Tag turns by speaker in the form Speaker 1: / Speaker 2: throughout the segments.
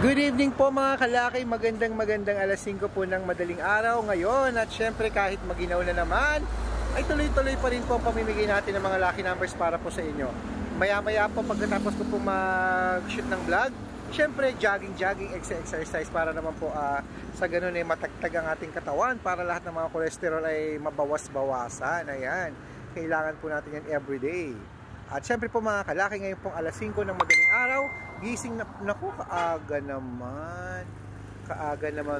Speaker 1: Good evening po mga kalaki, magandang alas 5 po ng madaling araw ngayon. At syempre kahit maginaw na naman, ay tuloy-tuloy pa rin po ang pamimigay natin ng mga lucky numbers para po sa inyo. Maya-maya po pagkatapos ko po mag-shoot ng vlog, syempre jogging, exercise para naman po sa ganun ay matagtag ang ating katawan para lahat ng mga cholesterol ay mabawas-bawasan. Ayan, kailangan po natin yan everyday. At syempre po mga kalaki, ngayon pong alas 5 ng madaling araw, gising na, naku, kaaga naman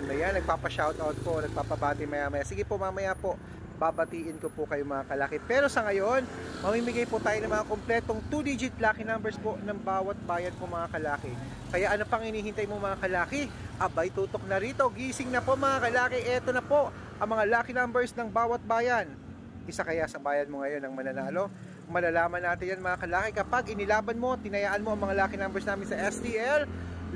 Speaker 1: na yan. Nagpapa-shoutout po, nagpapabati maya-maya. Sige po, mamaya po, babatiin ko po kayo mga kalaki. Pero sa ngayon, mamimigay po tayo ng mga kompletong 2-digit lucky numbers po ng bawat bayan po mga kalaki. Kaya ano pang hinihintay mo mga kalaki? Abay, tutok na rito. Gising na po mga kalaki. Eto na po ang mga lucky numbers ng bawat bayan. Isa kaya sa bayan mo ngayon ang mananalo? Malalaman natin yan mga kalaki kapag inilaban mo, tinayaan mo ang mga lucky numbers namin sa STL,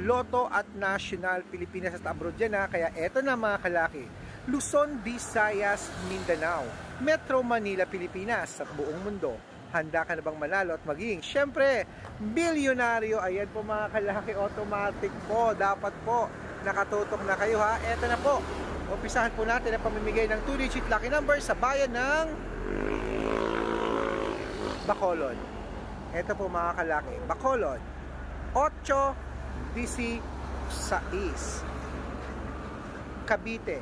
Speaker 1: Lotto at National Pilipinas at abroad yan ha. Kaya eto na mga kalaki, Luzon, Visayas, Mindanao, Metro Manila, Pilipinas at buong mundo. Handa ka na bang manalo at maging syempre bilyonaryo? Ayan po mga kalaki, automatic po, dapat po nakatutok na kayo ha. Eto na po, umpisahan po natin ang pamimigay ng 2-digit lucky numbers sa bayan ng Bacolod. Ito po mga kalaki, Bacolod 8-16, Cavite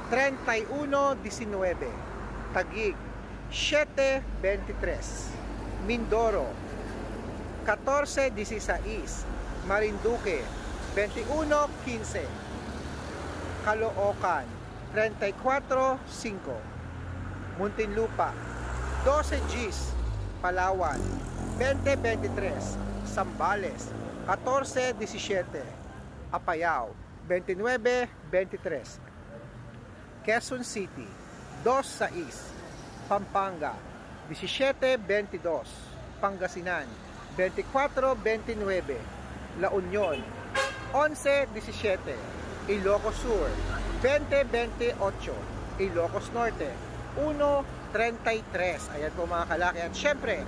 Speaker 1: 31-19, Taguig 7-23, Mindoro 14-16, Marinduque 21-15, Caloocan 34-5, Muntinlupa 12-Gs, Palawan 20-23, Zambales 14-17, Apayao 29-23, Quezon City 2-6, Pampanga 17-22, Pangasinan 24-29, La Union 11-17, Ilocos Sur 20-28, Ilocos Norte 1-33. Ayan po mga kalaki. At syempre,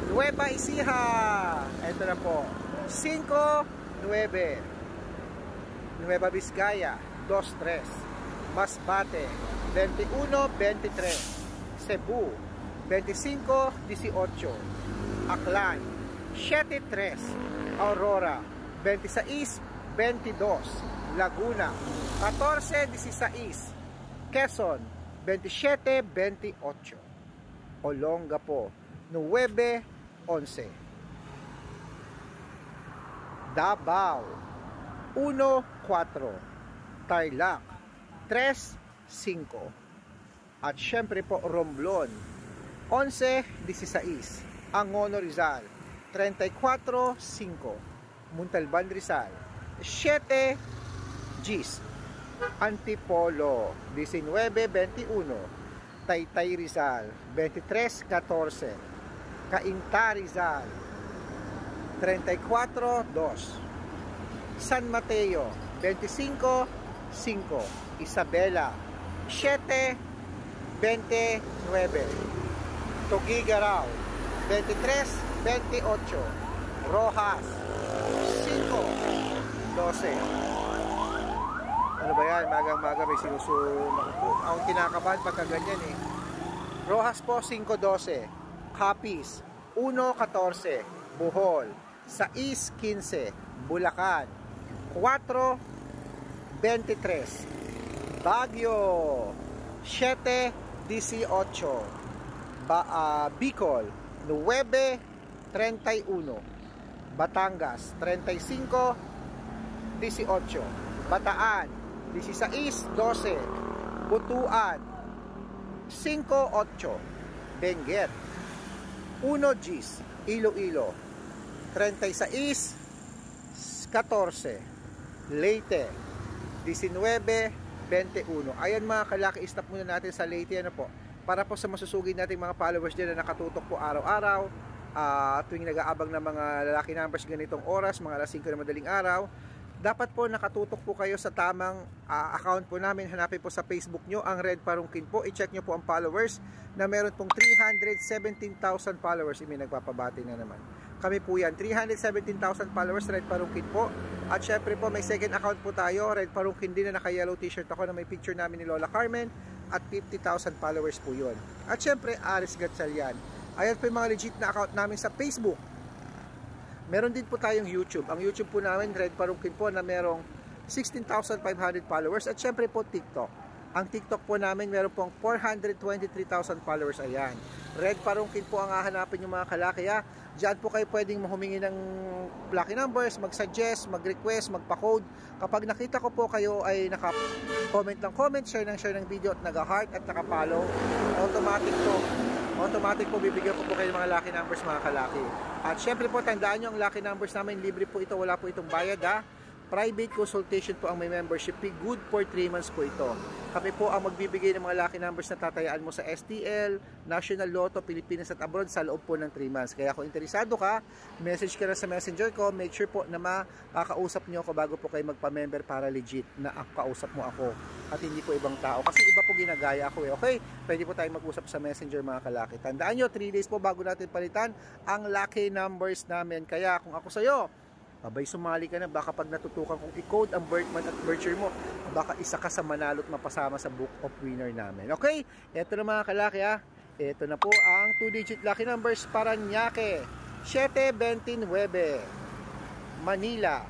Speaker 1: Nueva Ecija, ito na po 5-9, Nueva Vizcaya 2-3, Masbate 21-23, Cebu 25-18, Aklan 7-3, Aurora 26-22, Laguna 14-16, Quezon 27-28, Olongapo 9-11, Davao 1-4, Tarlac 3-5, at syempre po Romblon 11-16, Angono Rizal 34-5, Montalban Rizal 7-Gs, Antipolo 19-21, Taytay Rizal 23-14, Cainta Rizal 34-2, San Mateo 25-5, Isabela 7-29, Tuguegarao 23-28, Rojas 5-12. Ano ba yan? Magang-maga may sinusunod. Ang kinakabahan pagka ganyan eh. Rojas po 5-12, Capiz 1-14, Bohol 6-15, Bulacan 4-23, Baguio 7-18, Bicol 9-31, Batangas 35-18, Bataan 16-12, Butuan 5-8, Benguet 1-Gs, Iloilo 36-14, Leyte 19-21. Ayan mga kalaki, stop muna natin sa Leyte ano po, para po sa masusugid nating mga followers dyan na nakatutok po araw-araw tuwing nag-aabang ng mga lalaki numbers ganitong oras, mga alas 5 na madaling araw. Dapat po nakatutok po kayo sa tamang account po namin. Hanapin po sa Facebook nyo ang Red Parungkin po. I-check nyo po ang followers na meron pong 317,000 followers. May nagpapabati na naman. Kami po yan. 317,000 followers, Red Parungkin po. At syempre po, may second account po tayo, Red Parungkin din, na naka-yellow t-shirt ako na may picture namin ni Lola Carmen. At 50,000 followers po yun. At syempre, Aris Gatchalian. Ayan po yung mga legit na account namin sa Facebook. Meron din po tayong YouTube. Ang YouTube po namin, Red Parungkin po, na merong 16,500 followers. At syempre po, TikTok. Ang TikTok po namin, meron pong 423,000 followers. Ayan. Red Parungkin po ang hahanapin yung mga kalaki. Diyan po kayo pwedeng humingi ng lucky numbers, mag-suggest, mag-request, magpa-code. Kapag nakita ko po kayo ay naka-comment ng comment, share ng video at nag-heart at naka-follow, automatic po bibigyan ko po kayo ng mga lucky numbers, mga kalaki. At syempre po, tandaan nyo, ang lucky numbers namin, libre po ito, wala po itong bayad Private consultation po ang may membership fee. Good for 3 months po ito. Kami po ang magbibigay ng mga lucky numbers na tatayaan mo sa STL, National Lotto, Pilipinas at abroad sa loob po ng 3 months. Kaya kung interesado ka, message ka na sa messenger ko. Make sure po na makakausap nyo ako bago po kayo magpa-member para legit na kausap mo ako at hindi po ibang tao. Kasi iba po ginagaya ako Okay? Pwede po tayong mag-usap sa messenger, mga kalaki. Tandaan nyo, 3 days po bago natin palitan ang lucky numbers namin. Kaya kung ako sa'yo, abay, sumali ka na. Baka pag natutukan kong i-code ang birth month at birth year mo, baka isa ka sa manalo at mapasama sa book of winner namin. Okay? Ito na, mga kalaki Ito na po ang 2-digit lucky numbers. Paranaque 729, Manila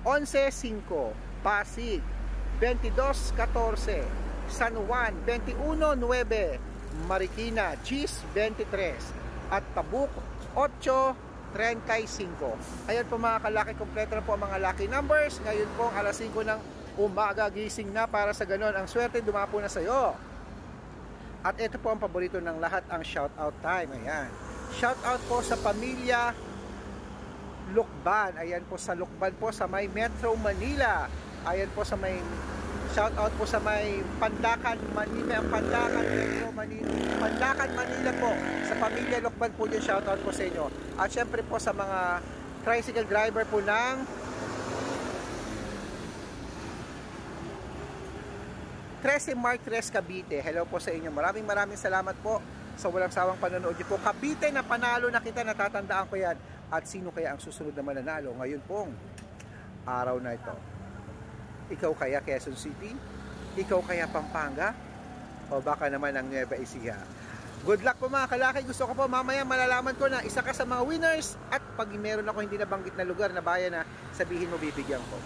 Speaker 1: 11-5, Pasig 22-14, San Juan 21-9, Marikina 10-23 at Tabuk 8-35. Ayan po, mga kalaki, kompleto na po ang mga lucky numbers. Ngayon po alas 5 ng umaga, gising na para sa ganon ang swerte dumapo na sa iyo. At ito po ang paborito ng lahat, ang shoutout time. Ayan. Shoutout po sa pamilya Lukban. Ayan po sa Lukban po sa may Metro Manila. Ayan po sa may shoutout po sa may Pandakan Manila, Pandakan Manila po. Sa pamilya Lukban po yung shoutout po sa inyo. At syempre po sa mga tricycle driver po ng Trece Mark Tres Cavite. Hello po sa inyo. Maraming salamat po sa walang sawang panonood niyo po. Cavite na panalo na kita, natatandaan ko yan. At sino kaya ang susunod na mananalo ngayon pong araw na ito? Ikaw kaya Quezon City? Ikaw kaya Pampanga? O baka naman ang Nueva Ecija? Good luck po, mga kalaki. Gusto ko po mamaya malalaman ko na isa ka sa mga winners. At pag meron ako hindi nabanggit na lugar na bayan na sabihin mo, bibigyan ko.